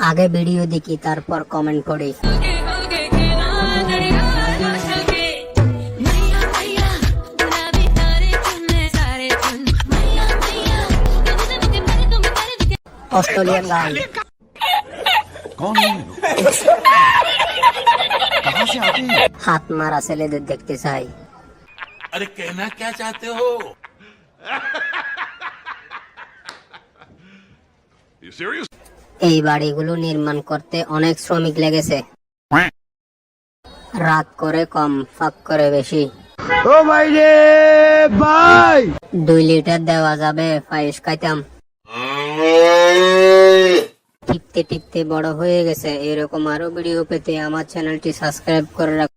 আগে ভিডিও দেখি তারপর কমেন্ট করি। অস্ট্রেলিয়ান গাই। कौन है ये लोग? कहाँ से आते हैं? হাত মারা ছেলেদের দেখতে চাই। अरे कहना क्या चाहते हो? You serious? এই বাড়িগুলো নির্মাণ করতে অনেক শ্রমিক লেগেছে। রাগ করে কম, ফাঁক করে বেশি। ও ভাই রে ভাই, 2 লিটার দেওয়া যাবে, পায়েস খাইতাম। টিপতে টিপতে বড় হয়ে গেছে। এরকম আরো ভিডিও পেতে আমার চ্যানেলটি সাবস্ক্রাইব করে রাখুন।